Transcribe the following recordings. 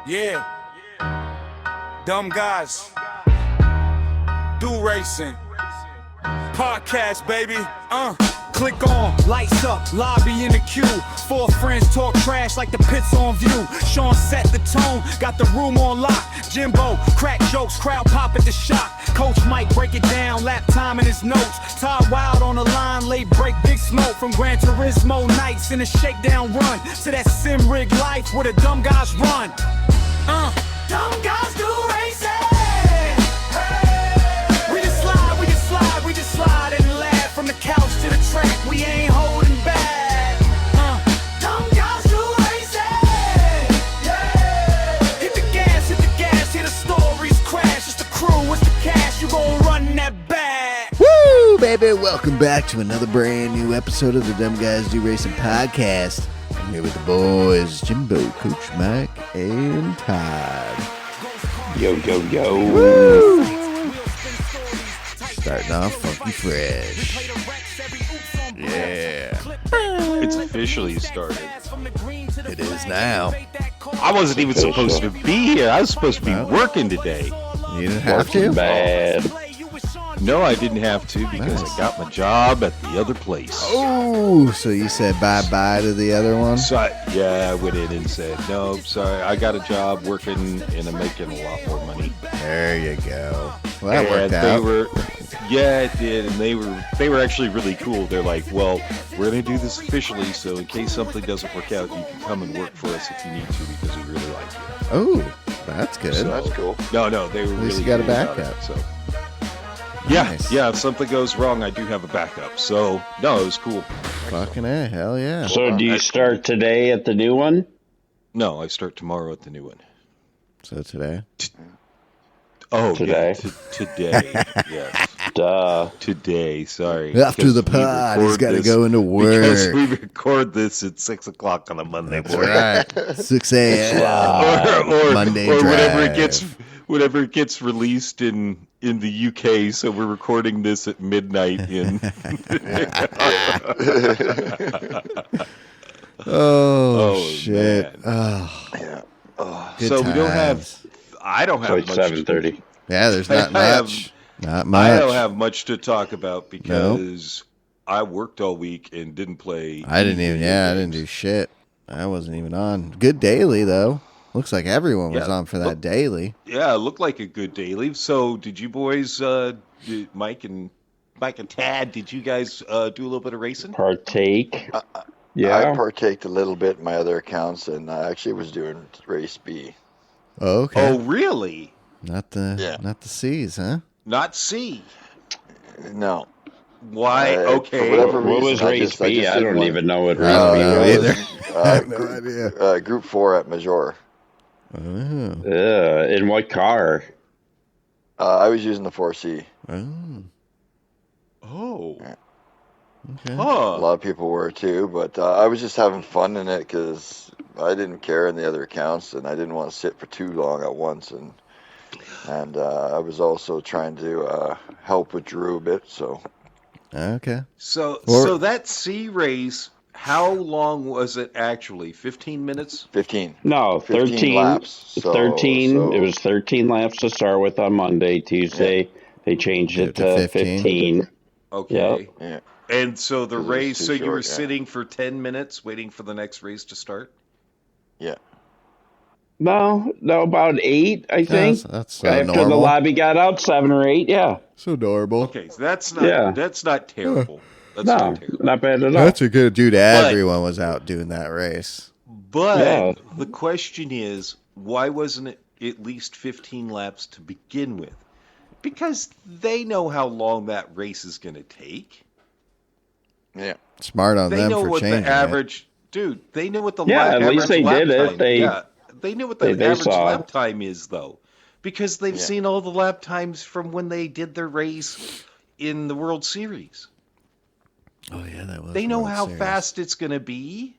Yeah. Dumb guys. Do racing. Podcast, baby. Click on, lights up, lobby in the queue. Four friends talk trash like the pit's on view. Sean set the tone, got the room on lock. Jimbo, crack jokes, crowd pop at the shock. Coach Mike break it down, lap time in his notes. Todd Wild on the line, late break, big smoke. From Gran Turismo nights in a shakedown run to that sim rig life where the dumb guys run. Dumb guys do racing. We just slide and laugh from the couch to the track. We ain't holding back. Dumb guys do racing. Yeah. Hit the gas, hear the stories crash. It's the crew, it's the cash. You gon' run that back. Woo, baby! Welcome back to another brand new episode of the Dumb Guys Do Racing podcast. I'm here with the boys, Jimbo, Coach Mike, and Todd. Yo. Woo! Starting off funky fresh. Yeah. It's officially started. It is now. I wasn't even supposed to be here. I was supposed to be working today. You didn't have to? Bad. No, I didn't have to because I got my job at the other place. Oh, so you said bye-bye to the other one? So I went in and said, no, sorry, I got a job working and I'm making a lot more money. There you go. Well, that worked out. Yeah, it did, and they were actually really cool. They're like, well, we're going to do this officially, so in case something doesn't work out, you can come and work for us if you need to because we really like you. Oh, that's good. So, that's cool. No, they were At least really you got a cool about backup. it, so. Nice. Yeah, if something goes wrong, I do have a backup. So, no, it was cool. Fucking A, hell yeah. So do you start today at the new one? No, I start tomorrow at the new one. So today? Today. Yeah, today, yes. Duh. Today, sorry. After the pod, he's got to go into work. Because we record this at 6 o'clock on a Monday morning. That's right. 6 a.m. or Monday whenever it gets released in the UK, so we're recording this at midnight in. Oh shit! Man. Oh, yeah. so we don't have. I don't have Like much. 7:30. Yeah, there's not much. Not much. I don't have much to talk about because I worked all week and didn't play. I didn't do shit. I wasn't even on. Good daily though. Looks like everyone was on for that daily. Yeah, it looked like a good daily. So, did you boys, Mike and Tad, did you guys do a little bit of racing? Partake. Yeah, I partaked a little bit in my other accounts, and I actually was doing race B. Oh, okay. Oh, really? Not the C's, huh? Not C. No. Why? Okay. What was race B? I don't even know what race B either. I have no idea. Group 4 at Major. Oh. In what car? I was using the 4C. Oh. Yeah. Okay. Huh. A lot of people were too, but I was just having fun in it because I didn't care in the other accounts, and I didn't want to sit for too long at once, and I was also trying to help with Drew a bit. So. Okay. So that C race. How long was it actually? 15 minutes? 15. No, 13 laps. So, 13. It was 13 laps to start with on Monday. Tuesday, they changed it to 15. Okay. Yep. Yeah. And so the race, so you were short, sitting for 10 minutes waiting for the next race to start? Yeah. No, about 8, I think. That's After normal. the lobby got out, 7 or 8, yeah. So adorable. Okay, so that's not terrible. That's not terrible. Not bad at all. That's a good dude. Everyone was out doing that race. But the question is, why wasn't it at least 15 laps to begin with? Because they know how long that race is going to take. Yeah. Smart on them for changing They know what the average... Dude, they know what the at average least they lap did it. time. They knew what the average lap time is, though. Because they've seen all the lap times from when they did their race in the World Series. Oh, yeah, that was. They know how fast it's going to be.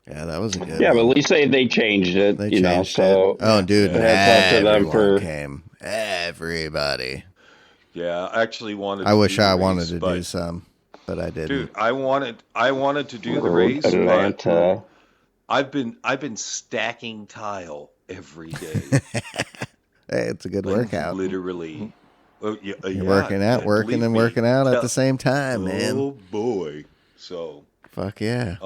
Yeah, that was a good Yeah, one. but at least they changed it, They you know, changed so... it. Oh, dude, that's up to them for... came. Everybody. Yeah, I actually wanted I to wish do the I race, wanted to but, do some, but I didn't. Dude, I wanted to do the race, Atlanta. but I've been stacking tile every day. Hey, it's a good Like, workout. Literally. You're working out, working and working out at the same time, man. Oh boy. So Fuck yeah.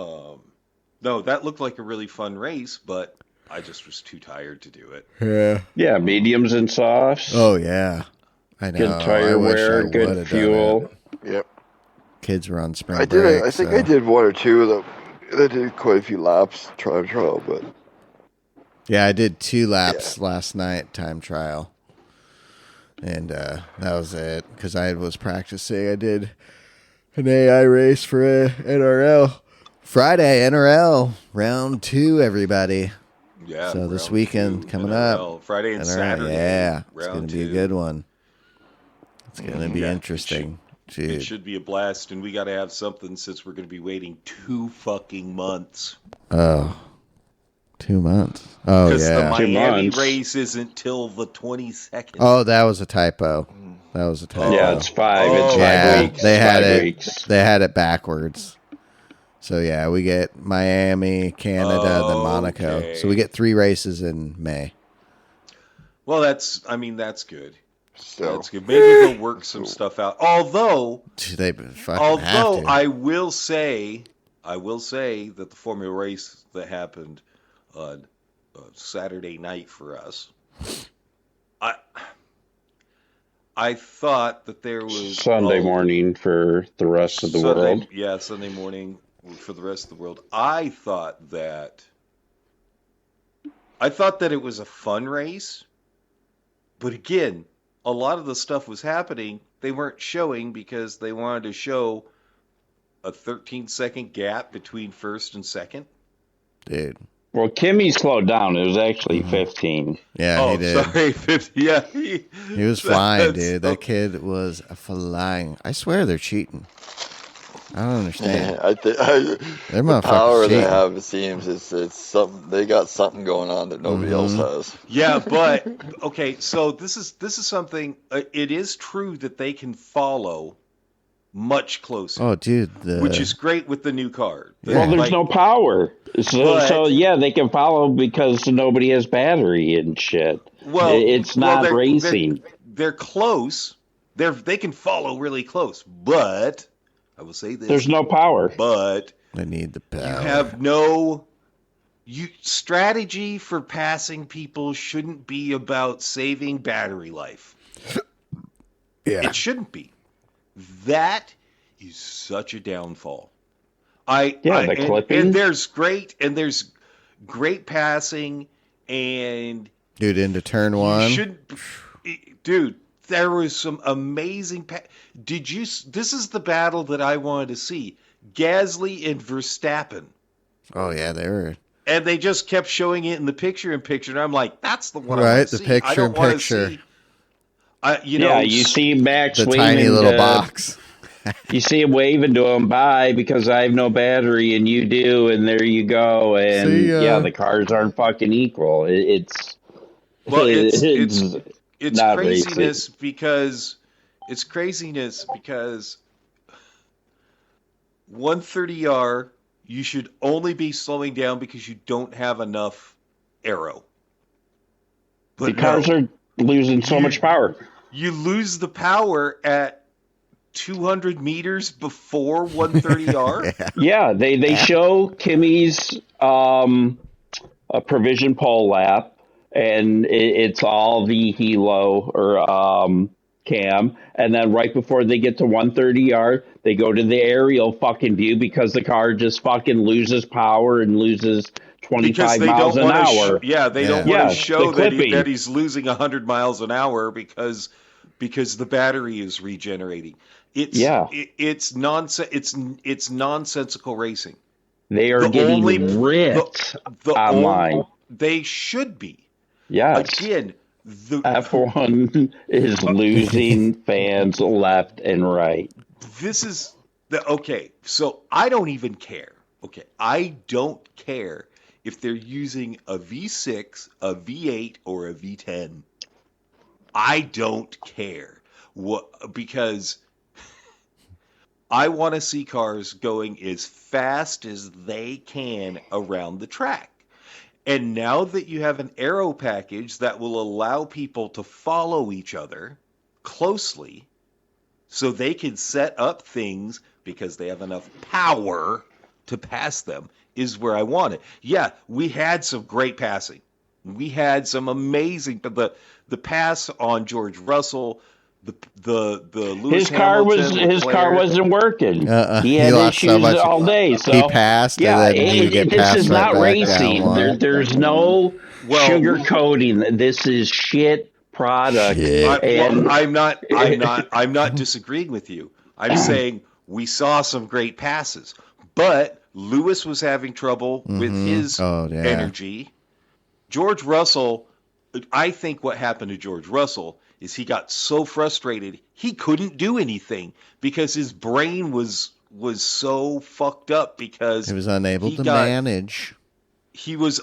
no, that looked like a really fun race, but I just was too tired to do it. Yeah. Yeah, mediums and softs. Oh yeah. I know. Good tire I wish I wear, would good have fuel. done it. Yep. Kids were on spring I break. did. I think so. I did one or two. I did quite a few laps, trial, but Yeah, I did 2 laps last night, time trial. And that was it. Because I was practicing. I did an AI race for NRL. Friday, NRL, round 2, everybody. Yeah. So this round weekend 2, coming NRL, up. Friday and NRL, Saturday. yeah, it's round going to be a 2. good one. It's going to be Yeah, interesting. It Dude. should be a blast, and we got to have something since we're going to be waiting 2 fucking months. Oh, 2 months. Oh, Because the yeah. Miami 2 months. race isn't till the 22nd. Oh, that was a typo. That was a typo. Yeah, it's 5. It's 5 Yeah, weeks. they had 5 it. weeks. They had it backwards. So yeah, we get Miami, Canada, then Monaco. Okay. So we get 3 races in May. Well, that's good. still. That's good. Maybe they'll work some stuff out. Although They fucking have to. I will say that the Formula race that happened on Saturday night for us, I thought that there was Sunday morning for the rest of the world. Yeah, Sunday morning for the rest of the world. I thought that it was a fun race, but again, a lot of the stuff was happening. They weren't showing because they wanted to show a 13-second gap between first and second. Dude. Well, Kimmy slowed down. It was actually 15. Yeah, he did. Sorry, 50. Yeah, He was flying, that's- dude. That kid was flying. I swear they're cheating. I don't understand. I think They're the motherfuckers power they cheating. have, it seems, it's something. They got something going on that nobody else has. Yeah, but okay. So this is something. It is true that they can follow much closer, Oh, dude. which is great with the new car. Well, there's no power. So yeah, they can follow because nobody has battery and shit. Well, it's not they're- racing. They're close. They can follow really close, but I will say this: There's no power. But They need the power. you have no. Strategy for passing people shouldn't be about saving battery life. Yeah. It shouldn't be. That is such a downfall. The clipping. And there's great passing, and Dude, into turn 1. dude, there was some amazing. This is the battle that I wanted to see: Gasly and Verstappen. Oh, yeah, they were. And they just kept showing it in the picture-in-picture, and I'm like, "That's the one I Right, want to the see." I don't wanna picture-in-picture. see- You see Max The waving tiny little box. You see him waving to him, bye, because I have no battery and you do, and there you go. And See ya. yeah, the cars aren't fucking equal. It's not craziness racing. because 130R, you should only be slowing down because you don't have enough aero. But The cars are losing so much power. You lose the power at 200 meters before 130R. Yeah, they show Kimmy's a provision pole lap, and it's all the helo or cam, and then right before they get to 130R, they go to the aerial fucking view because the car just fucking loses power and loses 25 miles an hour. They don't want to show the clipping. that he's losing 100 miles an hour because the battery is regenerating. It's nonsense. It's nonsensical racing. They are getting ripped online. They should be. Yes. Again, F1 is losing fans left and right. This is okay. So I don't even care. Okay, I don't care if they're using a V6, a V8, or a V10. I don't care because I want to see cars going as fast as they can around the track. And now that you have an aero package that will allow people to follow each other closely so they can set up things because they have enough power to pass them is where I want it. Yeah, we had some great passing. We had some amazing, but the pass on George Russell, the Lewis Hamilton, his car Leclerc, wasn't working. He He had lost so issues much. all day. He So passed, yeah, and then he would get this passed is right not back down racing. one. There's no Well- sugarcoating. This is shit product. Shit. And I'm not disagreeing with you. I'm saying we saw some great passes, but Lewis was having trouble with his energy. George Russell, I think what happened to George Russell is he got so frustrated he couldn't do anything because his brain was so fucked up because He was unable to manage. He was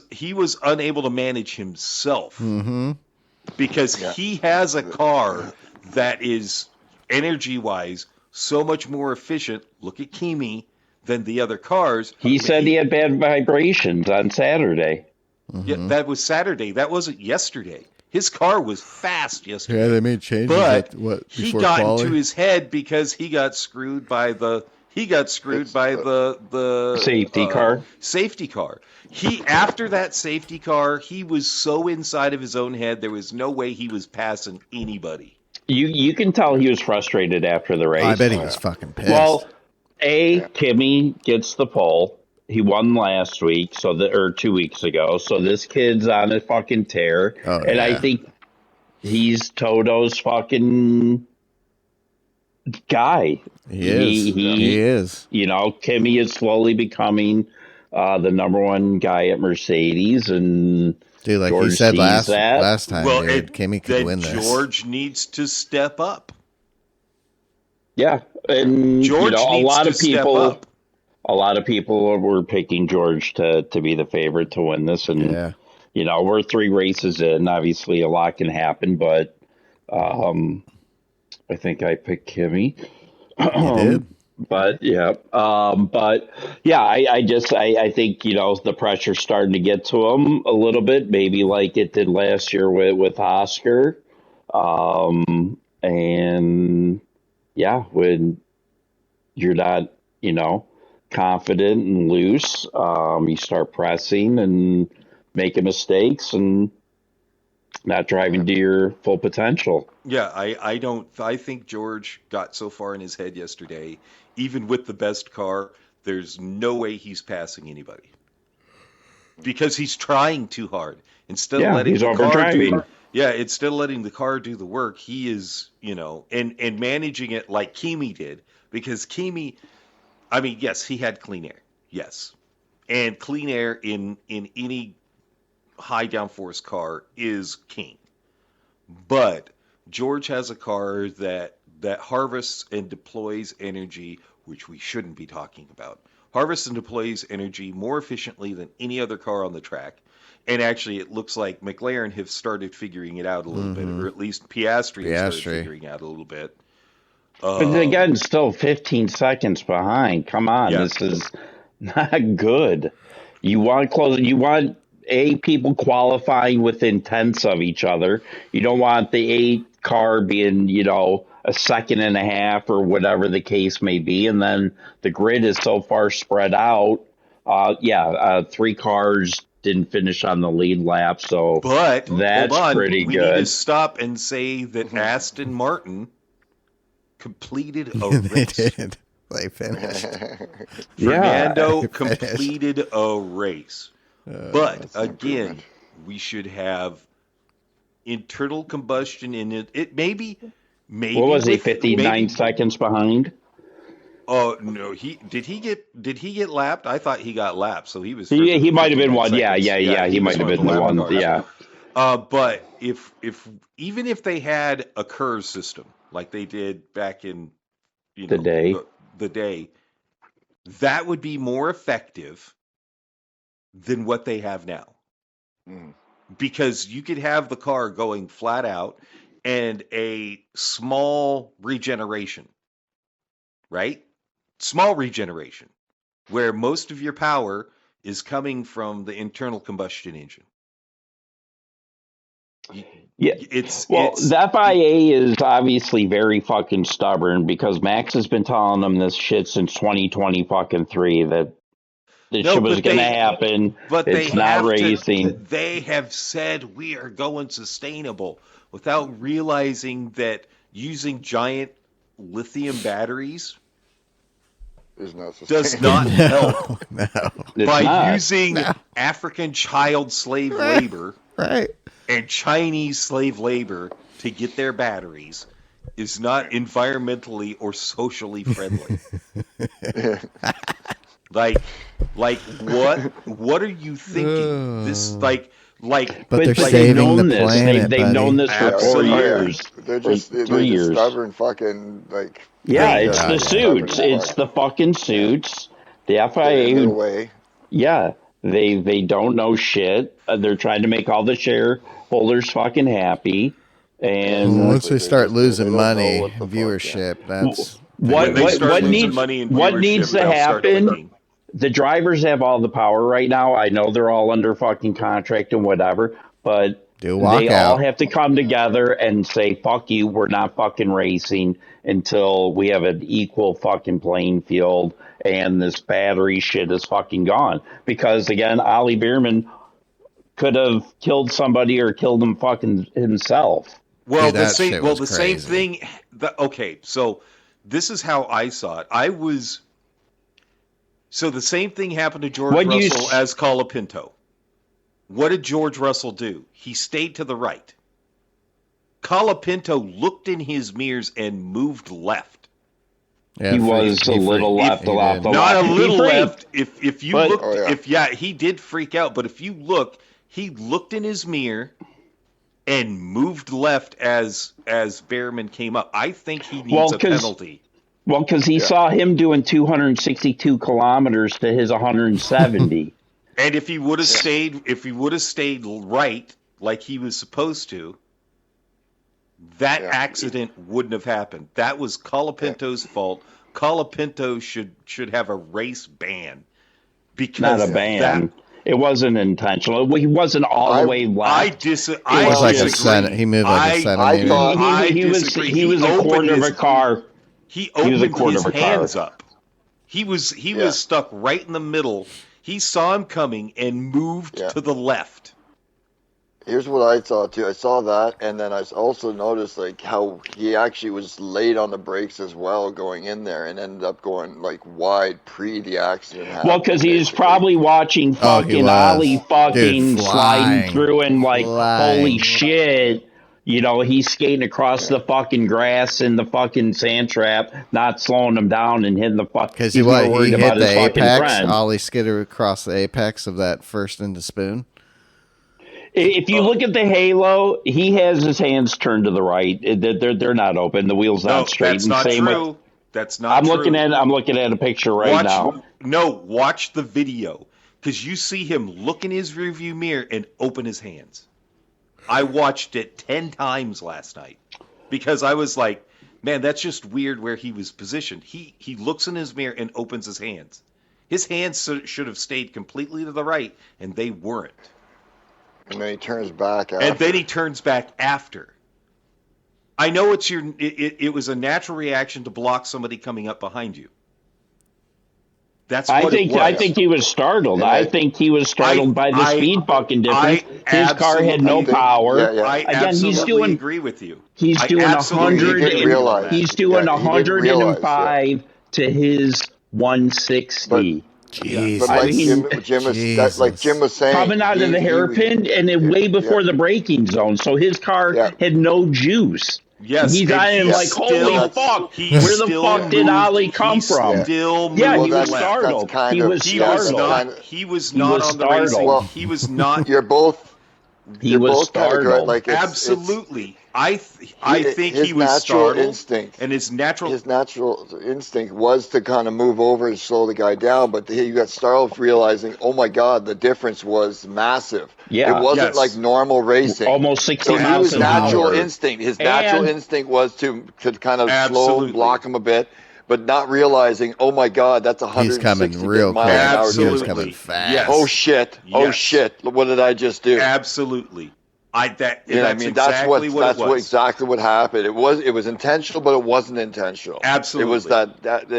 unable to manage himself because he has a car that is energy-wise so much more efficient. Look at Kimi than the other cars. he said he had bad vibrations on Saturday. Yeah, that was Saturday. That wasn't yesterday. His car was fast yesterday. Yeah, they made changes. But before he got quali? into his head because he got screwed by the Safety car. Safety car. After that safety car, he was so inside of his own head there was no way he was passing anybody. You can tell he was frustrated after the race. I bet he was fucking pissed. Well, Kimi gets the pole. He won last week, or 2 weeks ago. So this kid's on a fucking tear, and I think he's Toto's fucking guy. He is. You know, Kimi is slowly becoming the number one guy at Mercedes, and Dude, like George he said sees last time, dude, Kimi could win this. George needs to step up. Yeah, and George a needs lot to of step people. up. A lot of people were picking George to be the favorite to win this, and we're 3 races in. Obviously, a lot can happen, but I think I picked Kimi. You did, but I think the pressure's starting to get to him a little bit, maybe like it did last year with Oscar, and when you're not confident and loose, you start pressing and making mistakes and not driving to your full potential. Yeah, I think George got so far in his head yesterday, even with the best car, there's no way he's passing anybody. Because he's trying too hard. Instead of letting the car do the work, he is, and managing it like Kimi did, because Kimi, I mean, yes, he had clean air. Yes. And clean air in any high downforce car is king. But George has a car that harvests and deploys energy, which we shouldn't be talking about. Harvests and deploys energy more efficiently than any other car on the track. And actually, it looks like McLaren have started figuring it out a little bit, or at least Piastri has started figuring out a little bit. But again, still 15 seconds behind. Come on, this is not good. You want people qualifying within tenths of each other. You don't want the 8 car being, a second and a half or whatever the case may be. And then the grid is so far spread out. 3 cars didn't finish on the lead lap. So but that's hold on. pretty we good. Need to stop and say that Aston Martin completed a race. They did. They finished. Fernando completed a race. But again, we should have internal combustion in it. It maybe what was he? 59 seconds behind. Oh no! Did he get lapped? I thought he got lapped, so he was. He might have been one. Seconds. Yeah. He might have been the one. Cars. Yeah. But even if they had a curve system like they did back in the day, that would be more effective than what they have now. Because you could have the car going flat out and a small regeneration, right? Small regeneration, where most of your power is coming from the internal combustion engine. Yeah. The FIA is obviously very fucking stubborn because Max has been telling them this shit since 2020 fucking 3 that this shit was going to happen. But it's not racing. They have said we are going sustainable without realizing that using giant lithium batteries does not help by using African child slave labor and Chinese slave labor to get their batteries is not environmentally or socially friendly. Like what are you thinking? This but they're saving the planet. They've known this for 4 years. They're just 3 years. Stubborn fucking like. Yeah, it's the suits. It's the fucking suits. The FIA. Yeah, they don't know shit. They're trying to make all the shareholders fucking happy. And once they start losing money, viewership, that's what needs to happen. The drivers have all the power right now. I know they're all under fucking contract and whatever, but they all have to come together and say, fuck you, we're not fucking racing until we have an equal fucking playing field and this battery shit is fucking gone. Because, again, Ollie Bierman could have killed somebody or killed him fucking himself. Well, the same thing. Okay, so this is how I saw it. So the same thing happened to George Russell as Colapinto. What did George Russell do? He stayed to the right. Colapinto looked in his mirrors and moved left. Yeah, he was a little left, not a little left. If you look, he did freak out. But if you look, he looked in his mirror and moved left as Behrman came up. I think he needs a penalty. Well, because he saw him doing 262 kilometers to his 170. And if he would have stayed right like he was supposed to, that accident wouldn't have happened. That was Colapinto's fault. Colapinto should have a race ban. Because not a ban. It wasn't intentional. He wasn't all the way left. He moved like a centimeter. He was a quarter of a car. He opened his hands up. He was stuck right in the middle. He saw him coming and moved to the left. Here's what I saw too. I saw that, and then I also noticed like how he actually was late on the brakes as well, going in there, and ended up going like wide pre the accident. Well, because he was probably watching fucking Ollie fucking sliding through, and like, holy shit. You know, he's skating across the fucking grass in the fucking sand trap, not slowing him down and hitting the fuck. Because he hit the apex. Ollie skidded across the apex of that first into spoon. If you look at the halo, he has his hands turned to the right. They're not open. The wheel's not straight. That's not true. That's not true. I'm looking at a picture now. No, watch the video because you see him look in his rearview mirror and open his hands. I watched it 10 times last night because I was like, man, that's just weird where he was positioned. He looks in his mirror and opens his hands. His hands should have stayed completely to the right, and they weren't. And then he turns back after. I know it was a natural reaction to block somebody coming up behind you. That's what it was. I think he was startled. I think he was startled by the speed fucking difference. His car had no power. I absolutely agree with you. He's doing 100. He's doing 105 to his 160. Jeez. But Jim was saying, coming out of the hairpin and then way before the braking zone, so his car had no juice. Yes, he's on him like, holy fuck! Where the fuck did Ollie come from? He was startled. He was startled. He was not on the racing. Well, he was not. You're both. He was startled. Like absolutely. I think he was startled. And his natural instinct was to kind of move over and slow the guy down, but he got startled realizing, oh my God, the difference was massive. Yeah, it wasn't like normal racing. Almost 60 miles an hour. His natural instinct was to kind of slow, block him a bit. but not realizing, oh my God, that's He's 160 coming real mile quick. an hour He was difference. coming fast. Yes. Oh shit! Oh Yes. shit! What did I just do? Absolutely. That's You know what I mean? exactly what it was. Exactly what happened. It was intentional, but it wasn't intentional. Absolutely.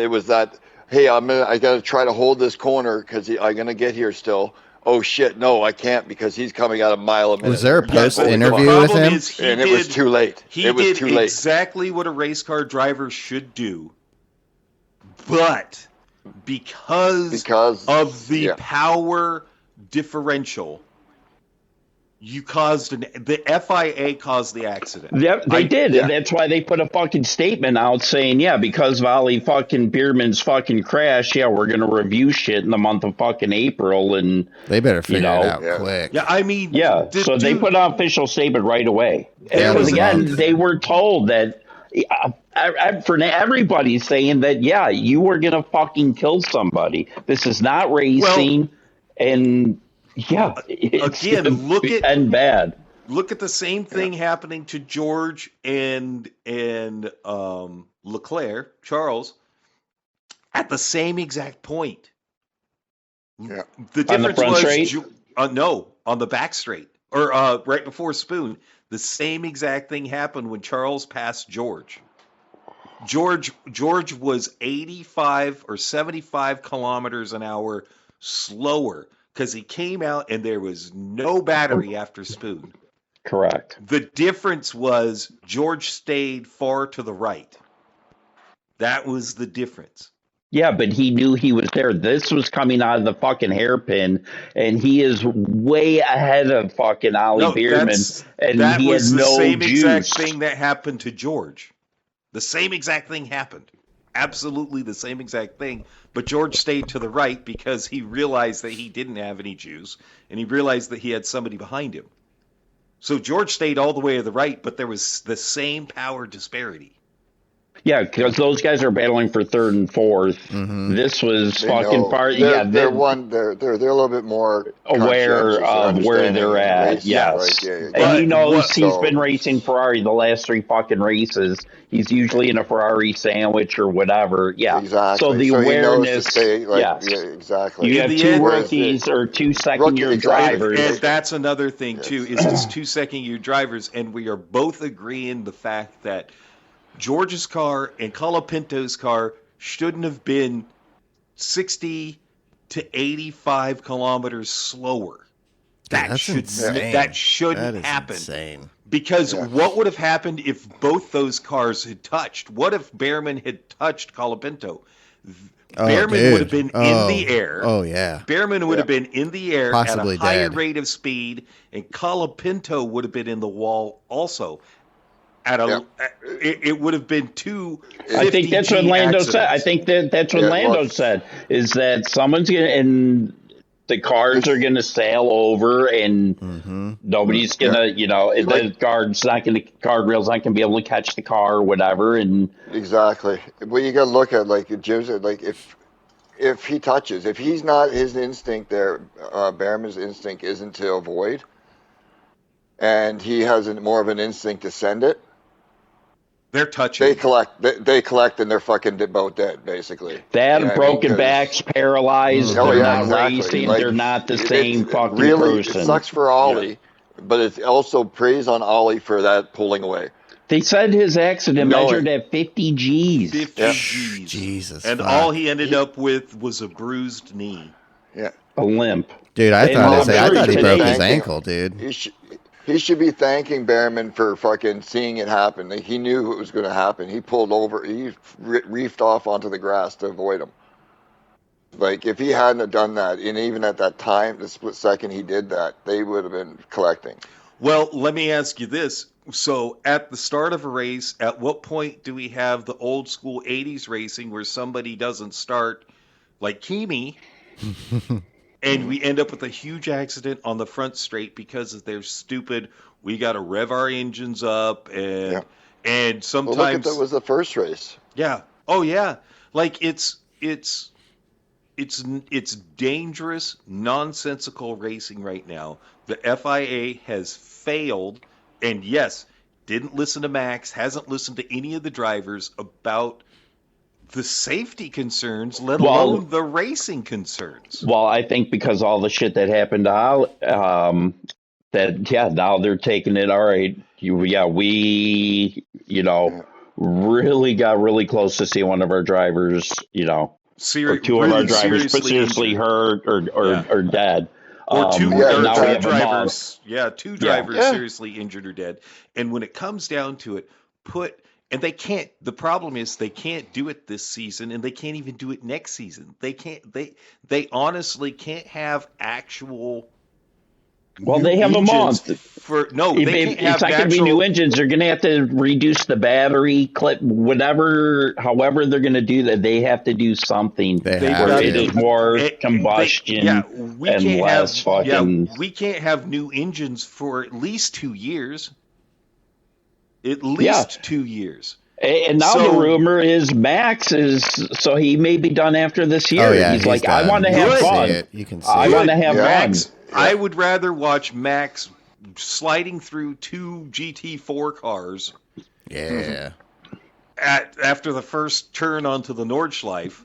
It was that. Hey, I got to try to hold this corner because I'm gonna get here still. Oh shit! No, I can't because he's coming at a mile a minute. Was there a Yeah, post but the interview with problem him? is And it was too late. He It was did too late. exactly what a race car driver should do, but because of the power differential, the FIA caused the accident. Yep, they did. And that's why they put a fucking statement out saying, yeah, because of Ollie fucking Bierman's fucking crash, yeah, we're going to review shit in the month of fucking April. And They better figure it out Yeah. quick. Yeah, I mean, so they put out an official statement right away. There Because was a again, month. they were told that for everybody's saying that, yeah, you were going to fucking kill somebody. This is not racing. And yeah, it's again, gonna end bad. Look at the same thing happening to George and Leclerc, Charles, at the same exact point. Yeah. The On the difference front was straight? no, on the back straight or right before Spoon. The same exact thing happened when Charles passed George. George was 85 or 75 kilometers an hour slower because he came out and there was no battery after Spoon. Correct. The difference was George stayed far to the right. That was the difference. Yeah, but he knew he was there. This was coming out of the fucking hairpin, and he is way ahead of fucking Ollie Bierman, and that he was had the no same juice. exact thing that happened to George. The same exact thing happened. Absolutely the same exact thing. But George stayed to the right because he realized that he didn't have any juice, and he realized that he had somebody behind him. So George stayed all the way to the right, but there was the same power disparity. Yeah, because those guys are battling for third and fourth. Mm-hmm. This was They fucking know. far. They're, Yeah, they're a little bit more aware conscientious of where understanding they're the at. race. Yes, Right, yeah, and he But knows what- he's so- been racing Ferrari the last 3 fucking races. He's usually in a Ferrari sandwich or whatever. Yeah, Exactly. So the he knows awareness. to stay, Yes. yeah, exactly. You In have the 2 end- rookies or 2 second-year exactly. drivers. And that's another thing, too, is it's 2 second-year drivers, and we are both agreeing the fact that George's car and Colapinto's car shouldn't have been 60 to 85 kilometers slower. That's insane. That shouldn't That is happen. insane. Because what would have happened if both those cars had touched? What if Behrman had touched Colapinto? Oh, Behrman dude. would have been in the air. Oh, yeah. Behrman would have been in the air Possibly at a higher dead. rate of speed, and Colapinto would have been in the wall also. It would have been 2 I think that's what 50G Lando accidents. said. I think that's what Lando said, is that someone's going to, and the cars are going to sail over, and nobody's going to, the guardrail's not going to be able to catch the car or whatever. And Exactly. Well, you got to look at, like Jim said, like if he touches, if he's not, his instinct there, Behrman's instinct isn't to avoid, and he has more of an instinct to send it. They're touching. They collect, and they're fucking about dead, basically. that You know what I mean? broken 'Cause- backs, paralyzed, Oh, they're yeah, not exactly. racing, Like, they're not the it- same it fucking really, person. It sucks for Ollie, but it also praise on Ollie for that pulling away. They said his accident No, measured at 50 G's. 50 Yeah. Gs. Jesus. And fuck. all he ended up with was a bruised knee. Yeah. A limp. Dude, I And thought he today- broke his ankle, dude. He should be thanking Behrman for fucking seeing it happen. Like, he knew it was going to happen. He pulled over. He reefed off onto the grass to avoid him. Like, if he hadn't have done that, and even at that time, the split second he did that, they would have been collecting. Well, let me ask you this. So at the start of a race, at what point do we have the old school 80s racing where somebody doesn't start like Kimi and we end up with a huge accident on the front straight because of their stupid, we got to rev our engines up and Yeah. and Well, sometimes look at that was the first race. yeah. Oh yeah. Like it's dangerous, nonsensical racing right now. The FIA has failed, and yes, didn't listen to Max, hasn't listened to any of the drivers about the safety concerns, let Well- alone the racing concerns. Well, I think because all the shit that happened to now they're taking it. All right, we really got really close to see one of our drivers, or two of our drivers seriously hurt or dead. Or two now we have a drivers. Yeah, two drivers Yeah. seriously injured or dead. And when it comes down to it, and they can't. The problem is they can't do it this season, and they can't even do it next season. They can't. They honestly can't have actual. Well, new they have a engines month. They can't It's have not going to be actual- new engines. They're going to have to reduce the battery clip, however they're going to do that. They have to do something They They've have where to. it is more combustion we and can't less have, fucking. we can't have new engines for at least 2 years. At least 2 years. And now So- the rumor is Max so he may be done after this year. Oh, yeah, he's like, done. I want to You have can fun. see it. You can see I it. want to have fun. Max, I would rather watch Max sliding through 2 GT4 cars Yeah. after the first turn onto the Nordschleife.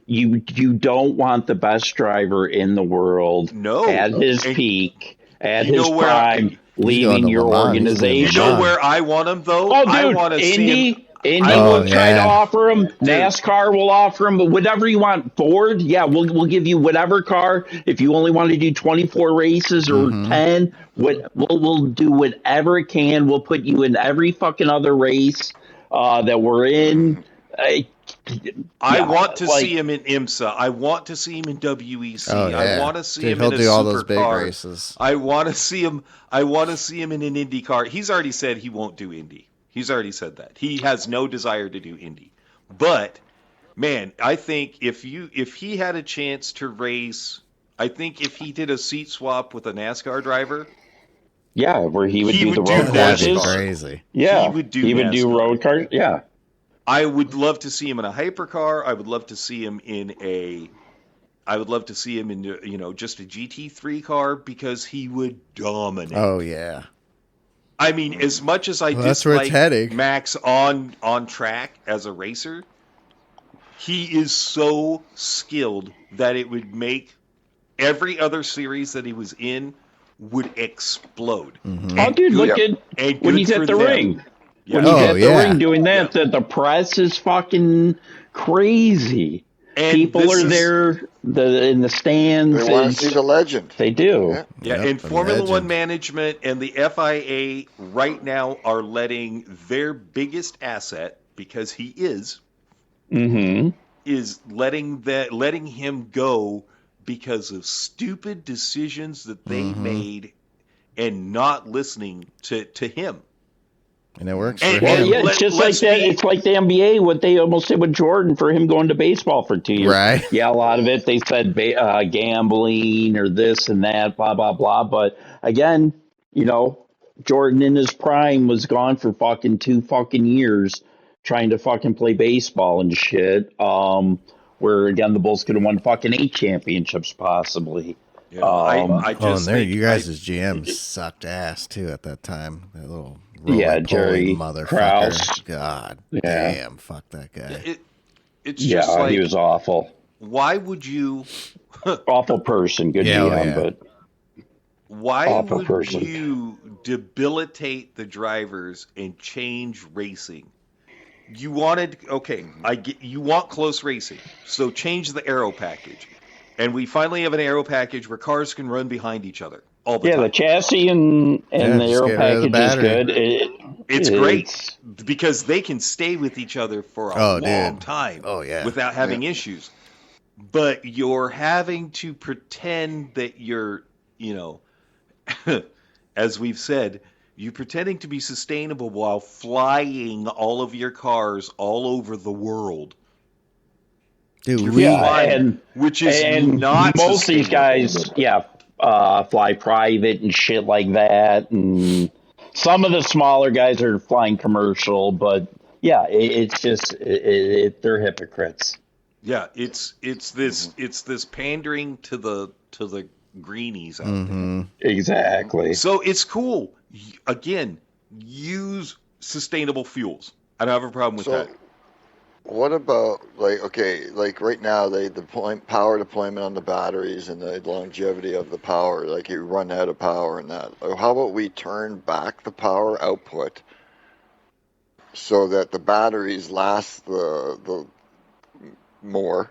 You don't want the best driver in the world No. at his And peak, at you his know where prime, going leaving to your Le Mans. He's going to Le You organization. know Mans. where I want him though? Oh, I dude, want to see him. Indy Oh, will try to yeah. offer him. NASCAR will offer him, but whatever you want. Ford, yeah, we'll give you whatever car. If you only want to do 24 races or 10, we'll do whatever it can. We'll put you in every fucking other race that we're in. I Yeah, want to like- see him in IMSA. I want to see him in WEC. Oh, yeah. I want to see Dude, him he'll in a do all those big supercar. races. I want to see him. I want to see him in an Indy car. He's already said he won't do Indy. He's already said that he has no desire to do Indy. But man, I think if he had a chance to race, I think if he did a seat swap with a NASCAR driver, Yeah, where he would He do would the do road That'd be courses. NASCAR. crazy. Yeah, He would do He would do NASCAR. road cars. Yeah. I would love to see him in a hypercar. I would love to see him in a. I would love to see him in just a GT3 car because he would dominate. Oh, yeah. I mean, as much as I Well, that's where it's dislike heading. Max on track as a racer, he is so skilled that it would make every other series that he was in would explode. Mm-hmm. Oh, dude, look good- at and when good he's for at the them. ring. Yeah. When he's Oh, at the yeah. ring doing that, the press is fucking crazy. And People this are is- there in the stands. They want to see the legend. They do. Yeah. Yeah, Yep, and the Formula legend. One management and the FIA right now are letting their biggest asset, because he is Mm-hmm. letting him go because of stupid decisions that they Mm-hmm. made and not listening to him. And it works for And- him. Well, and yeah, let- it's just let's like that. be- It's like the NBA, what they almost did with Jordan for him going to baseball for 2 years. Right. Yeah, a lot of it they said gambling or this and that, blah blah blah. But again, Jordan in his prime was gone for fucking 2 fucking years trying to fucking play baseball and shit. Where again the Bulls could have won fucking 8 championships possibly. You know, I just Oh, and there, think you guys' GM sucked ass, too, at that time. That little Yeah, roly-poly Jerry motherfucker. Krause. God Yeah. damn, fuck that guy. it's Yeah, just like, he was awful. why would you Awful person, good Yeah, oh, GM, yeah. but Why Awful would person. you debilitate the drivers and change racing? You wanted you want close racing, so change the aero package, and we finally have an aero package where cars can run behind each other all the yeah, time. the chassis and Yeah, the just aero get rid of the package is battery. good. It's it's- great because they can stay with each other for a Oh, long dude. time Oh, yeah. without having issues. But you're having to pretend that you're, as we've said, you're pretending to be sustainable while flying all of your cars all over the world. Dude, You're we, Yeah, flying, and- which is And not most of these sustainable. guys, fly private and shit like that. And some of the smaller guys are flying commercial, but yeah, it's just they're hypocrites. Yeah, it's this pandering to the greenies out there. mm-hmm. Exactly. So it's cool. Again, use sustainable fuels. I don't have a problem with So, that. What about like right now the power deployment on the batteries and the longevity of the power, like you run out of power and that. How about we turn back the power output so that the batteries last the more,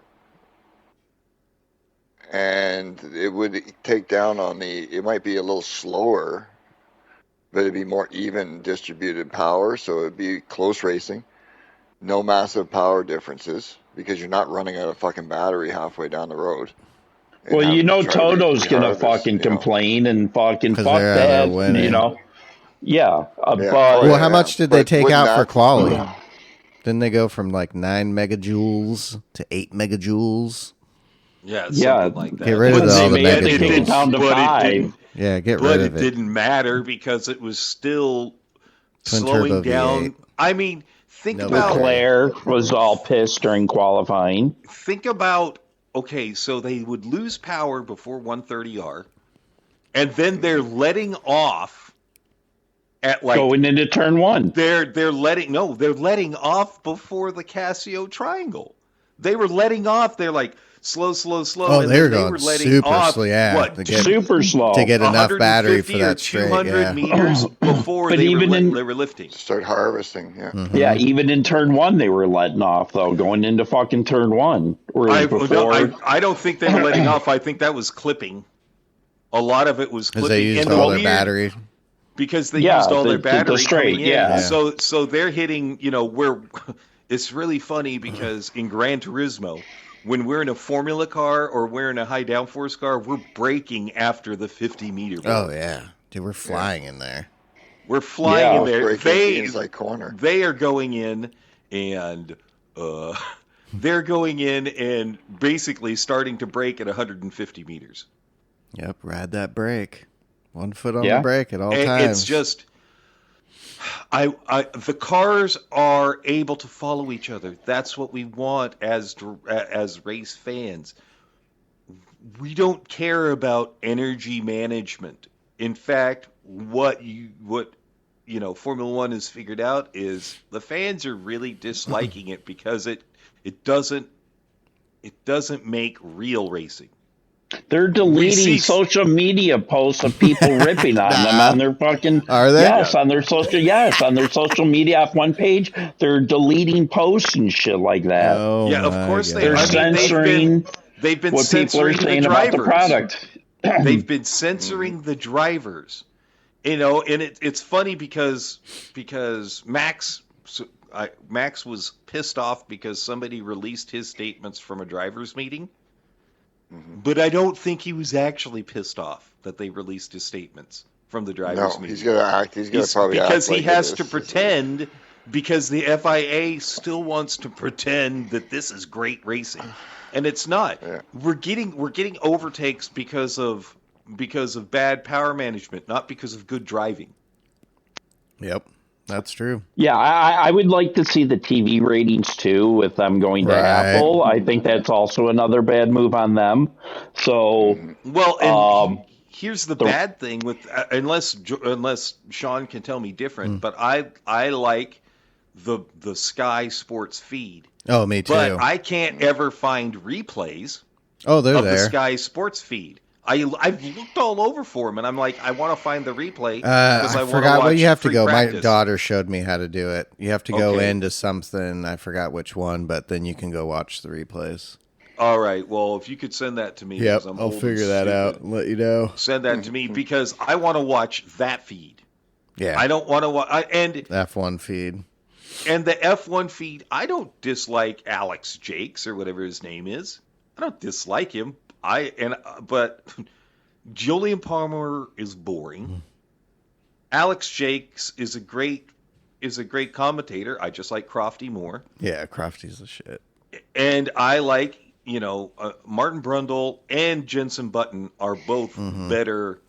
and it would take down on it might be a little slower, but it'd be more even distributed power, so it'd be close racing. No massive power differences because you're not running out of fucking battery halfway down the road. And Well, having to try to Toto's gonna reharvest, fucking complain and fucking 'Cause fuck they're out there that, winning. Yeah, Yeah. but Well, how much did they But take wouldn't out for that- quality? Didn't they go from like 9 megajoules to 8 megajoules? Yeah, Yeah, something like that. get rid of But all the they had to megajoules. take it down to but 5. It didn't, Yeah, get but rid it of it. didn't matter because it was still Twin slowing turbo down. V8. I mean, think No about battery. Leclerc was all pissed during qualifying. okay, so they would lose power before 130R, and then they're letting off at like Going into turn 1. they're letting off before the Casio triangle. They were letting off. They're like slow. Oh, and they were then going letting super off, slow. Yeah, what, to get, Super slow. to get enough battery 150 for or that straight. 200 Yeah. meters before But they even were lifting. start harvesting. Yeah. Mm-hmm. Yeah, even in turn 1 they were letting off though, going into fucking turn 1. Whereas before, I don't think they were letting off. I think that was clipping. A lot of it was Because clipping. they used And all the their weird- battery. because they Yeah, used all their the battery straight, coming in. yeah. So they're hitting, where it's really funny because in Gran Turismo, when we're in a Formula car or we're in a high downforce car, we're braking after the 50-meter Oh, mark. yeah. Dude, we're flying in there. We're flying in there. Breaking the inside corner. They are going in and they're going in and basically starting to brake at 150 meters. Yep, ride that brake. 1 foot on Yeah. the brake at all And times. it's just, the cars are able to follow each other. That's what we want as race fans. We don't care about energy management. In fact, what Formula One has figured out is the fans are really disliking it because it doesn't make real racing. they're deleting see- social media posts of people ripping on them on their fucking. Are they? Yes, on their social media F1 page, they're deleting posts and shit like that. Oh, Yeah, of my course God. they They're are. censoring They've been what people are censoring the saying about the drivers. product. They've been censoring the drivers, and it's funny because Max was pissed off because somebody released his statements from a drivers meeting, but I don't think he was actually pissed off that they released his statements from the drivers No, meeting. he's gonna act. He's gonna probably because act he like has it to is. pretend, because the FIA still wants to pretend that this is great racing, and it's not. Yeah. We're getting overtakes because of bad power management, not because of good driving. Yep, that's true. Yeah, I would like to see the TV ratings too with them going to Right. Apple. I think that's also another bad move on them. So, Well, and Um, here's the bad thing with unless Sean can tell me different, but I like the Sky Sports feed, Oh, me too. but I can't ever find replays Oh, they're of the there. Sky Sports feed. I've looked all over for them, and I'm like, I want to find the replay because I I want forgot watch where you have to free go. practice. My daughter showed me how to do it. You have to go Okay. into something. I forgot which one, but then you can go watch the replays. All right, well, if you could send that to me, Yep, 'cause I'm I'll old and figure that stupid, out and let you know. Send that to me because I want to watch that feed. Yeah, I don't want to watch and F1 feed. the F1 feed. I don't dislike Alex Jakes or whatever his name is. I don't dislike him. But Julian Palmer is boring. Alex Jakes is a great commentator. I just like Crofty more, Yeah, Crofty's the shit. and I like Martin Brundle and Jensen Button are both better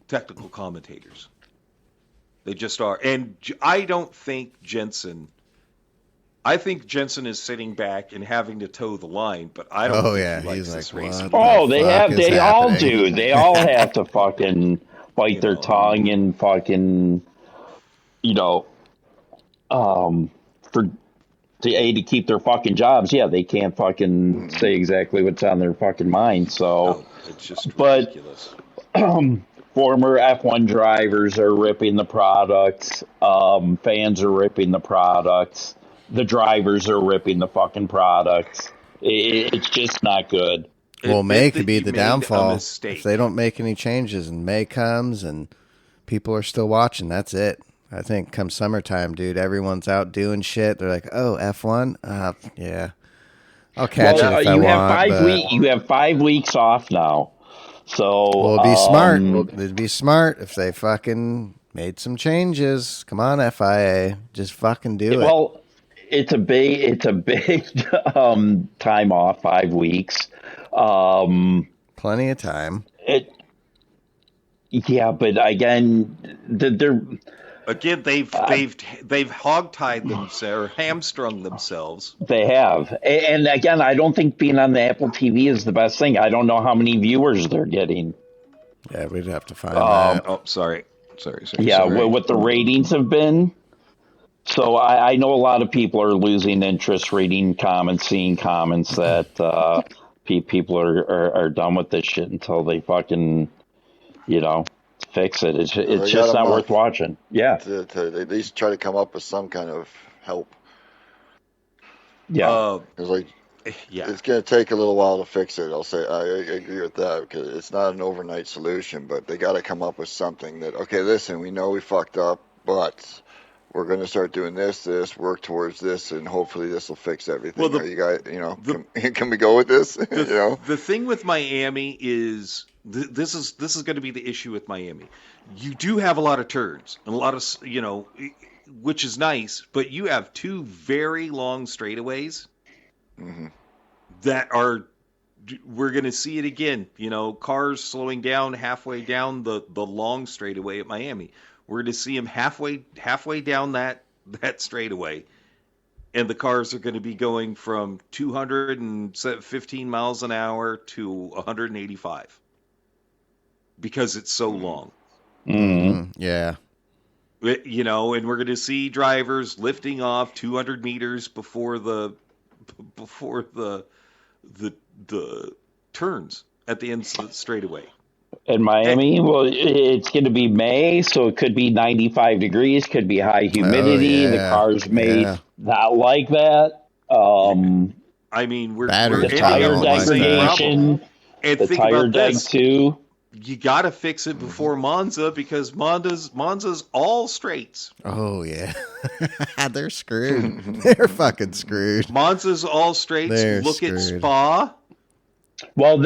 technical commentators. They just are, and I don't think Jensen. I think Jensen is sitting back and having to toe the line, but I don't. Oh, think yeah, he likes he's this like, racing. what? oh, they fuck have. is They all happening? do. They all have to fucking bite their tongue and fucking, to keep their fucking jobs. Yeah, they can't fucking say exactly what's on their fucking mind. So, It's just but ridiculous. former F1 drivers are ripping the products. Fans are ripping the products. The drivers are ripping the fucking products. It's just not good. Well, May Admit could that be you the made a downfall. mistake. If they don't make any changes and May comes and people are still watching, that's it. I think come summertime, dude, everyone's out doing shit. They're like, oh, F1? Yeah. I'll catch it if I want. You have 5 weeks off now. So, Well, it'd be smart. It'd be smart if they fucking made some changes. Come on, FIA. Just fucking do it. Well, it's a big time off, 5 weeks. Plenty of time. Yeah, but again, they're Again, they've hogtied themselves or hamstrung themselves. they have, and again, I don't think being on the Apple TV is the best thing. I don't know how many viewers they're getting. Yeah, we'd have to find that. Oh, sorry. Yeah, what the ratings have been. So I know a lot of people are losing interest reading comments, seeing comments that people are done with this shit until they fucking, fix it. It's just not worth watching. Yeah. To at least try to come up with some kind of help. Yeah. It's going to take a little while to fix it. I'll say I agree with that because it's not an overnight solution, but they got to come up with something that, okay, listen, we know we fucked up, but we're going to start doing this, work towards this, and hopefully this will fix everything. Well, Are you guys, can we go with this? The thing with Miami is this is going to be the issue with Miami. You do have a lot of turns and a lot of which is nice, but you have 2 very long straightaways that are. We're going to see it again. Cars slowing down halfway down the long straightaway at Miami. We're going to see them halfway down that straightaway, and the cars are going to be going from 215 miles an hour to 185 because it's so long. Yeah. And we're going to see drivers lifting off 200 meters before the turns at the end of the straightaway. In Miami, well, it's going to be May, so it could be 95 degrees, could be high humidity. The cars may not like that. I mean, we're the tire degradation, and the think tire about deg this. too. You got to fix it before Monza because Monza's all straights. Oh, yeah. They're screwed. They're fucking screwed. Monza's all straights. Look screwed. at Spa. Well,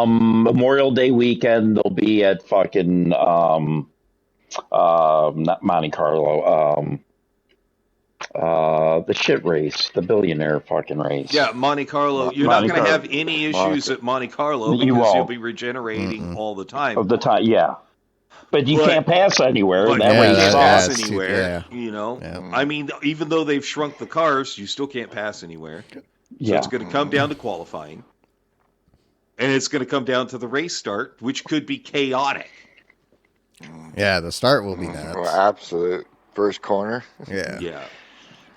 Memorial Day weekend they'll be at fucking not Monte Carlo, the shit race, the billionaire fucking race. Yeah, Monte Carlo. You're not going to have any issues at Monte Carlo because you'll be regenerating all the time. Of the time, yeah. But you can't pass anywhere. But That race can't sucks. pass anywhere. I mean, even though they've shrunk the cars, you still can't pass anywhere. So it's going to come down to qualifying. And it's going to come down to the race start, which could be chaotic. Yeah, the start will be nuts. Well, absolute first corner. Yeah. Yeah.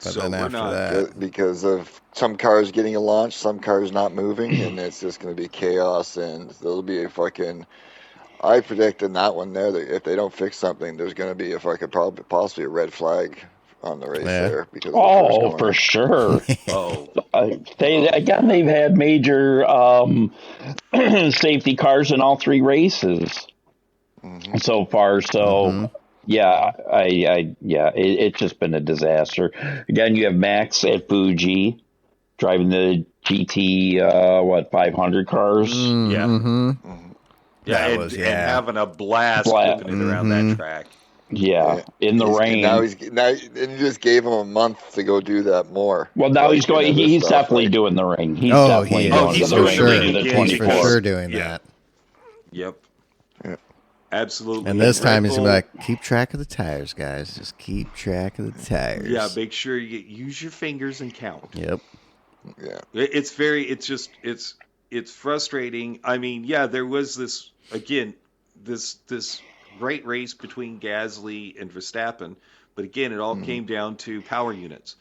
But So then we're after not. that, Because of some cars getting a launch, some cars not moving, and it's just going to be chaos, and there'll be a fucking... I predict in that one there that if they don't fix something, there's going to be possibly a red flag on the race there. Because of the first corner. For sure. Oh. They've had major safety cars in all 3 races so far. So it's just been a disaster. Again, you have Max at Fuji driving the GT 500 cars. Yeah, and having a blast flipping it around that track. Yeah, in the rain. And you just gave him a month to go do that more. Well, now he's going. He's definitely doing the ring. He's definitely going to the ring. He's for sure doing that. Yep. Absolutely. And this time he's going to be like, keep track of the tires, guys. Just keep track of the tires. Yeah, make sure you use your fingers and count. Yep. Yeah. It's frustrating. I mean, there was this great race between Gasly and Verstappen, But again, it all came down to power units.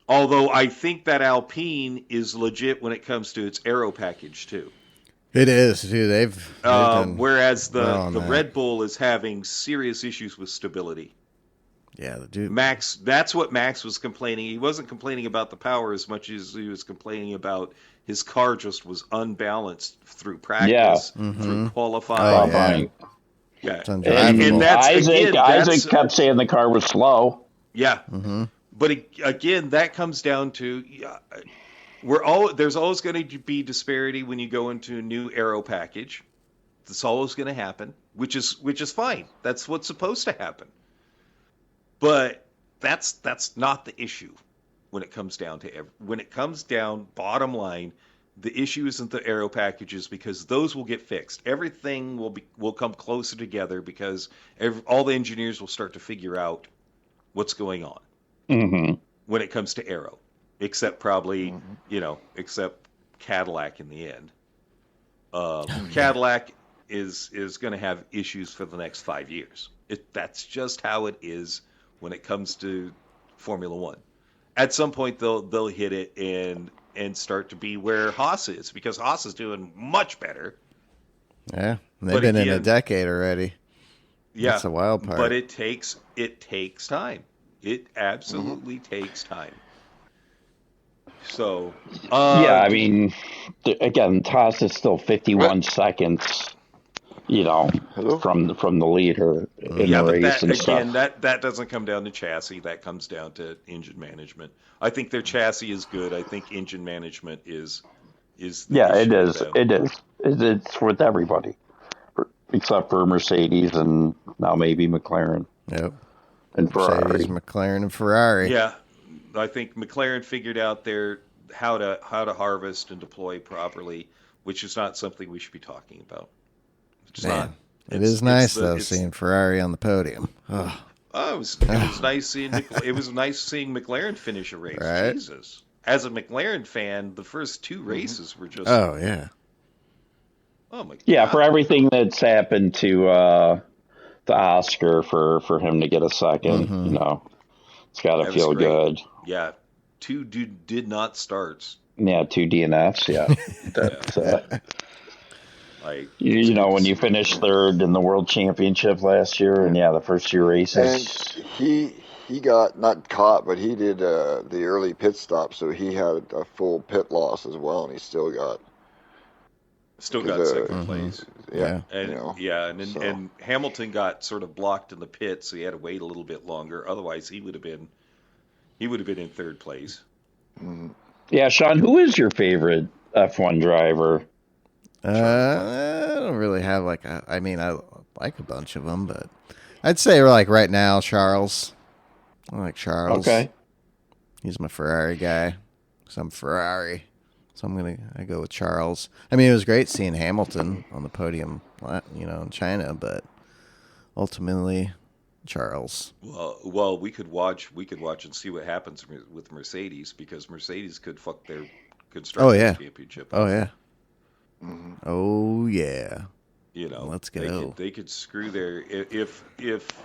Although I think that Alpine is legit when it comes to its aero package too. It is, dude. They've done whereas the well on that. Red Bull is having serious issues with stability. Yeah, the dude. Max, that's what Max was complaining. He wasn't complaining about the power as much as he was complaining about his car just was unbalanced through practice, through qualifying. Oh, Yeah. It's undrivable. And that's, Isaac kept saying the car was slow. Yeah. But again, that comes down to there's always going to be disparity when you go into a new aero package. That's always going to happen, which is fine. That's what's supposed to happen. But that's not the issue when it comes down bottom line, the issue isn't the aero packages because those will get fixed. Everything will come closer together because all the engineers will start to figure out what's going on when it comes to aero, except probably except Cadillac in the end. Cadillac is going to have issues for the next 5 years. That's just how it is when it comes to Formula One. At some point, they'll hit it and start to be where Haas is, because Haas is doing much better. Yeah, they've been in a decade already. Yeah, that's a wild part. But it takes time. It absolutely takes time. So I mean, again, Haas is still 51 seconds. From the leader in the race and stuff. That doesn't come down to chassis. That comes down to engine management. I think their chassis is good. I think engine management is. It is. It is. It's with everybody, except for Mercedes and now maybe McLaren. Yep. And Ferrari. Mercedes, McLaren, and Ferrari. Yeah, I think McLaren figured out how to harvest and deploy properly, which is not something we should be talking about. Man, it is nice seeing Ferrari on the podium. Oh. It was nice seeing McLaren finish a race. Right? Jesus, as a McLaren fan, the first two races were just. Oh yeah. Oh my God. Yeah, for everything that's happened to the Oscar for him to get a second, it's got to feel good. Yeah, two did not starts. Yeah, 2 DNFs. Yeah, that's. Like, when you finished third in the World Championship last year, and the first 2 races, and he got not caught, but he did the early pit stop, so he had a full pit loss as well, and he still got second place. Yeah, and Hamilton got sort of blocked in the pit, so he had to wait a little bit longer. Otherwise, he would have been in third place. Yeah, Sean, who is your favorite F1 driver? I don't really have I like a bunch of them, but I'd say right now, Charles. I like Charles. Okay. He's my Ferrari guy. So I'm Ferrari. So I go with Charles. I mean, it was great seeing Hamilton on the podium, in China, but ultimately Charles. Well, we could watch and see what happens with Mercedes, because Mercedes could fuck their constructors championship. Oh yeah. Oh yeah. Let's go. They could screw their if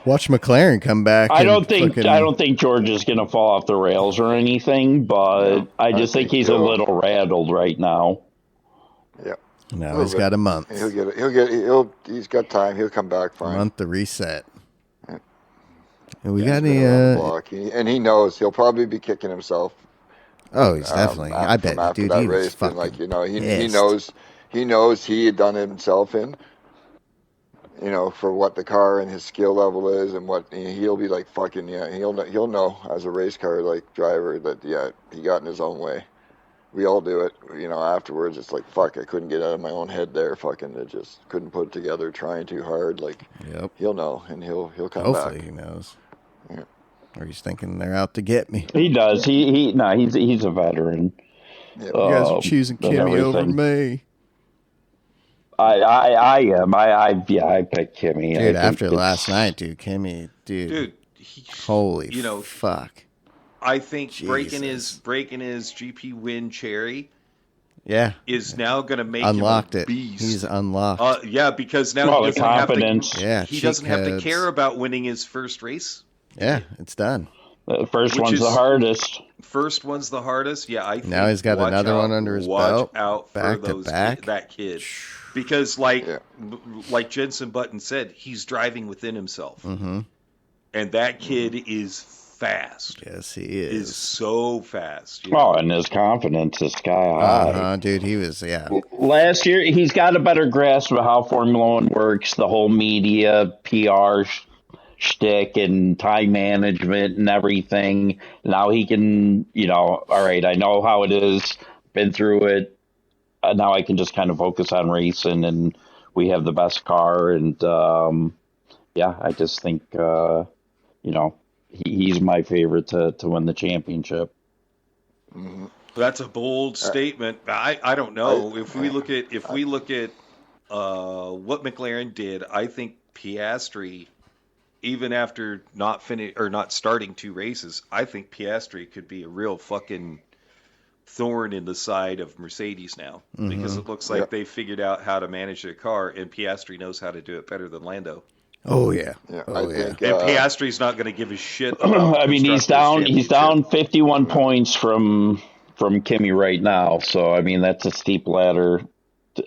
watch McLaren come back. I don't think George is going to fall off the rails or anything, but I just think he's a little rattled right now. Yeah. No, he's got a month. He's got time. He'll come back fine. A month to reset. Yeah. And we got any and he knows he'll probably be kicking himself. Oh, he's definitely. I bet, dude. He was fucking he knows he had done it himself in, for what the car and his skill level is, and what he'll be like. Fucking he'll know as a race car driver that he got in his own way. We all do it, Afterwards, it's like, fuck, I couldn't get out of my own head there. Fucking, I just couldn't put it together, trying too hard. Yep. He'll know, and he'll come back. Hopefully, he knows. Yeah. Or he's thinking they're out to get me. He does. He's a veteran. Yeah. You guys are choosing Kimmy over me. I am. I picked Kimmy. Dude, after last night, dude, Kimmy, holy fuck. I think breaking his GP win cherry is now going to make unlocked him a it. beast. He's unlocked. Because now the confidence. He doesn't have to care about winning his first race. Yeah, it's done. The first Which one's the is- hardest. First one's the hardest. Yeah, I think Now he's got watch another out- one under his watch belt, out for back to those back. that kid, because like Yeah. like Jensen Button said, he's driving within himself, Mm-hmm. and that kid is fast. Yes, he Is is. so fast. Oh, and his confidence is sky high. Dude, he was, yeah. Last year, he's got a better grasp of how Formula One works, the whole media, PR shtick, and time management and everything. Now he can, all right, I know how it is, been through it. Now I can just kind of focus on racing, and we have the best car. And, I just think, he's my favorite to win the championship. That's a bold statement. I don't know if we look at what McLaren did. I think Piastri, even after not starting 2 races, I think Piastri could be a real fucking thorn in the side of Mercedes now, because it looks like they figured out how to manage their car, and Piastri knows how to do it better than Lando. Oh, yeah. Yeah, Oh, I yeah. think And Piastri's not going to give a shit about I mean, he's down 51 points from Kimi right now. So, I mean, that's a steep ladder.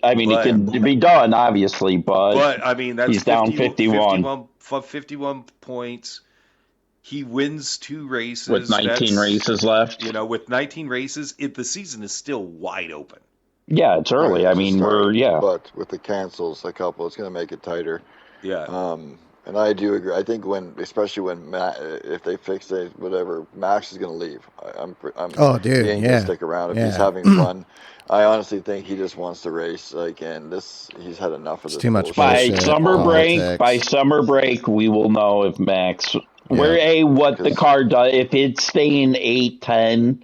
I mean, it can be done, obviously, but I mean, that's he's down 51. 51 points. He wins 2 races. With 19 races left. With 19 races, the season is still wide open. Yeah, it's early. I mean, But with the cancels, a couple, it's going to make it tighter. Yeah. And I do agree. I think especially when if they fix it, whatever, Max is going to leave. I'm he ain't going to stick around if he's having fun. I honestly think he just wants to race. He's had enough of this. Too much bullshit. By summer break, we will know if Max, what the car does. If it's staying 8-10,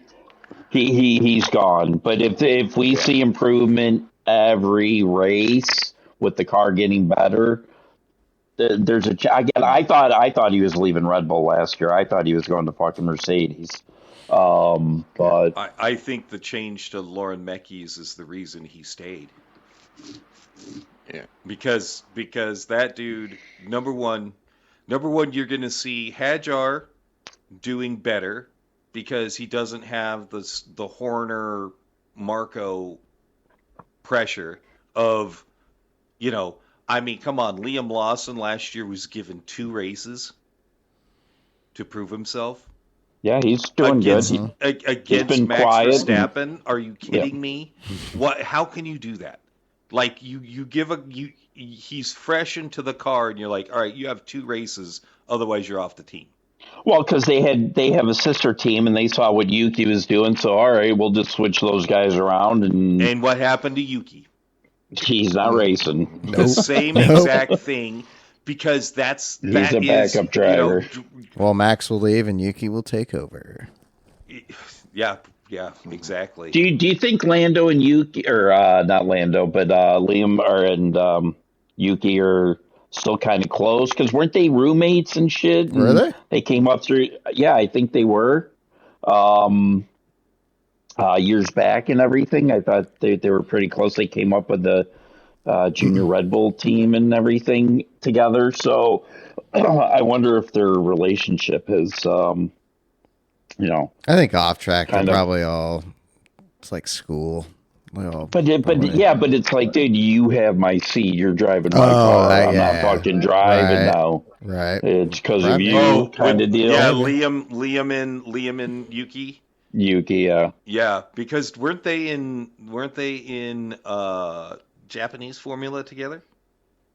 he's gone. But if we see improvement every race with the car getting better, there's again. I thought he was leaving Red Bull last year. I thought he was going to fucking Mercedes. But I think the change to Lauren Meckies is the reason he stayed. Yeah, because that dude, number one, you're going to see Hadjar doing better because he doesn't have the Horner Marco pressure of, I mean, come on, Liam Lawson last year was given 2 races to prove himself. Yeah, he's doing good. Against Max Verstappen? Are you kidding me? What? How can you do that? Like he's fresh into the car, and you're like, all right, you have 2 races, otherwise you're off the team. Well, because they have a sister team, and they saw what Yuki was doing, so all right, we'll just switch those guys around. And what happened to Yuki? He's not racing. The same exact thing, because he's a backup driver. Well, Max will leave and Yuki will take over. Yeah, exactly. Do you think Lando and Yuki, or not Lando, but Liam and Yuki are still kind of close? Because weren't they roommates and shit? Were they? They came up through. Yeah, I think they were. Years back and everything. I thought they were pretty close. They came up with the junior Red Bull team and everything together. So I wonder if their relationship has, I think off track they're probably all, it's like school. But it's like, dude, you have my seat. You're driving my car. I'm not fucking driving now. Right. It's because of you, kind of deal. Yeah, Liam and Yuki. Yuki, yeah. Yeah, because weren't they in Japanese Formula together?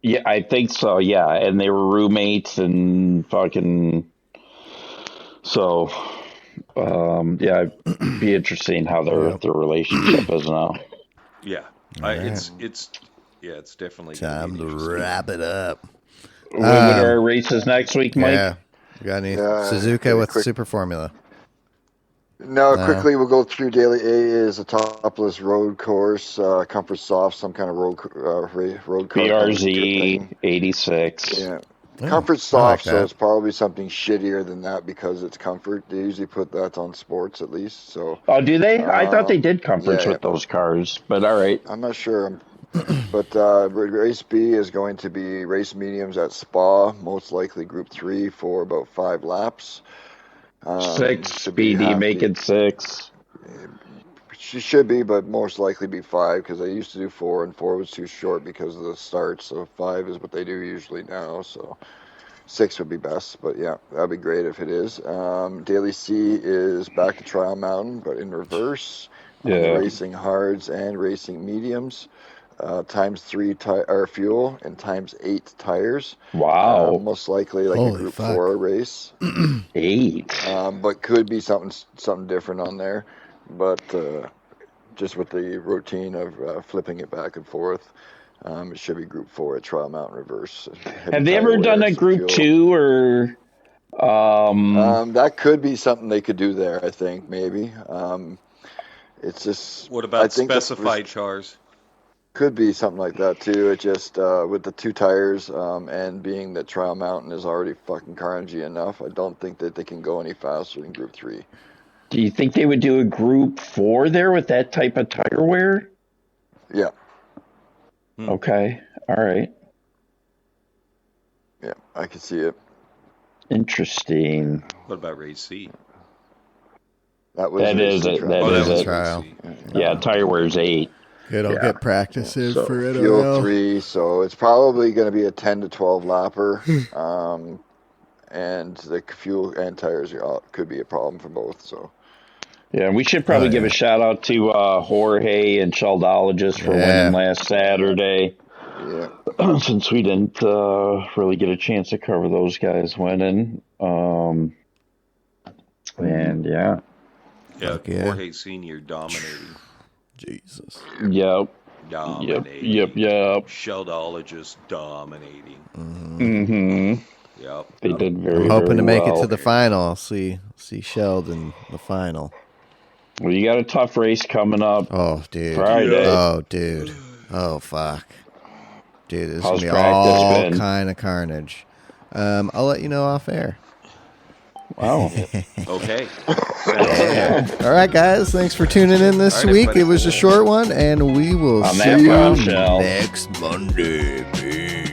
Yeah, I think so, yeah. And they were roommates and fucking so it'd be interesting how their relationship is now. Yeah. It's definitely time to wrap it up. When are our races next week, Mike? Yeah. You got any Suzuka with Super Formula? No, quickly we'll go through Daily A is a topless road course, Comfort Soft, some kind of road car. BRZ 86. Yeah. Comfort Soft, so it's probably something shittier than that because it's comfort. They usually put that on sports at least. So. Oh, do they? I thought they did comforts with those cars, but all right. I'm not sure. But race B is going to be race mediums at Spa, most likely Group 3 for about 5 laps. 6, Should be Speedy, half make the- it 6. She should be, but most likely be 5 because I used to do 4, and 4 was too short because of the start. So 5 is what they do usually now. So 6 would be best, but yeah, that'd be great if it is. Daily C is back to Trial Mountain, but in reverse. On the Yeah. racing hards and racing mediums. Times 3 fuel and times 8 tires. Wow. Most likely like Holy a Group fuck. 4 race. 8. But could be something different on there. But just with the routine of flipping it back and forth, it should be Group 4 at Trial Mountain reverse. Heavy Have they tire ever done wear, a some Group fuel. 2 or That could be something they could do there. I think maybe. It's just. What I about think the specified chars? Could be something like that too. It just with the 2 tires and being that Trial Mountain is already fucking carnagey enough, I don't think that they can go any faster than Group 3. do you think they would do a Group 4 there with that type of tire wear? Yeah, Okay. All right. yeah, I can see it. Interesting. What about race C? That was That is racing it. trial. That Oh, is was it. Trial. race C. Yeah, tire wear's 8. Good, I'll Yeah. get practice in So for it. fuel 3, so it's probably going to be a 10 to 12 lapper. And the fuel and tires could be a problem for both. So Yeah, we should probably Oh, give yeah. a shout out to Jorge and Sheldologist for Yeah. winning last Saturday. yeah, Since we didn't really get a chance to cover those guys winning. And yeah. Yeah, Fuck yeah. Jorge Senior dominating. Jesus. Yep. Dominating. Yep. Sheldologist dominating. Mm-hmm. Yep. They did very, I'm hoping very to make well. it to the final. I'll see Sheld in the final. Well, you got a tough race coming up Oh, dude. Friday. Oh, dude. Oh, fuck. Dude, this is How's going to be practice all been? kind of carnage. I'll let you know off air. Wow. Okay. All right, guys. Thanks for tuning in this All right, week. everybody. It was a short one, and we will On see that you bombshell. next Monday. Peace.